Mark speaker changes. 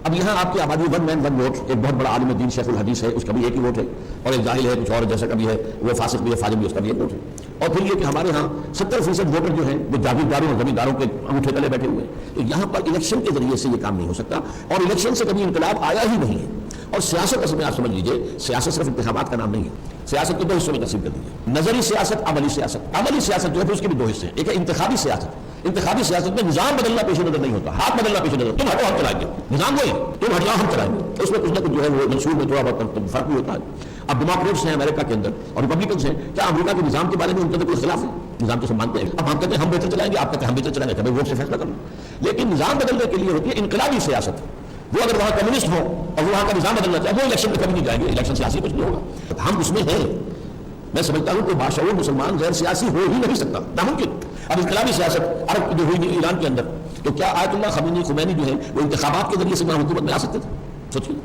Speaker 1: اب یہاں آپ کی آبادی ون مین ون ووٹ، ایک بہت بڑا عالم دین شیخ الحدیث ہے، اس کا بھی ایک ہی ووٹ ہے، اور ایک جاہل ہے کچھ اور جیسا کا بھی ہے، وہ فاسق بھی ہے فاجر بھی، اس کا بھی ایک ووٹ ہے. اور پھر یہ کہ ہمارے ہاں 70% ووٹر جو ہیں وہ جاگیرداروں اور زمینداروں کے انگوٹھے تلے بیٹھے ہوئے ہیں. تو یہاں پر الیکشن کے ذریعے سے یہ کام نہیں ہو سکتا، اور الیکشن سے کبھی انقلاب آیا ہی نہیں ہے. اور سیاست اصل میں آپ سمجھ لیجئے، سیاست صرف انتخابات کا نام نہیں ہے. سیاست کو دو حصوں میں تقسیم کر دیجیے، نظری سیاست، عملی سیاست. عملی سیاست جو ہے پھر اس کے بھی دو حصے ہیں. ایک ہے انتخابی سیاست. انتخابی سیاست میں نظام بدلنا پیش نظر نہیں ہوتا، ہاتھ بدلنا پیش نظر. تم ہٹو ہم چلائیں گے، نظام وہی، تم ہٹ جاؤ ہم چلائیں گے. اس میں کچھ نہ کچھ جو ہے وہ منشور میں تھوڑا بہت فرق بھی ہوتا ہے. اب ڈیموکریٹس ہیں امریکہ کے اندر اور ریپبلکنس ہیں، کیا امریکہ کے نظام کے بارے میں ان کا کوئی اختلاف ہے؟ نظام تو سب مانتے ہیں. اب ہم کہتے ہیں ہم بہتر چلائیں گے، آپ کہتے ہیں ہم بہتر چلائیں گے، ہمیں ووٹ سے فیصلہ کرنا. لیکن نظام بدلنے کے لیے ہوتی ہے انقلابی سیاست. وہ اگر وہاں کمیونسٹ ہو اور وہاں کا نظام بدلنا چاہے، وہ الیکشن میں کبھی نہیں جائیں گے. الیکشن سیاسی کچھ نہیں ہوگا، ہم اس میں ہیں. میں سمجھتا ہوں کہ باشعور مسلمان غیر سیاسی ہو ہی نہیں سکتا، ناممکن. اب انقلابی سیاست عرب جو ہوئی ایران کے اندر، تو کیا آیت اللہ خمینی جو ہے وہ انتخابات کے ذریعے سے حکومت میں آ سکتے تھے؟ سوچیے.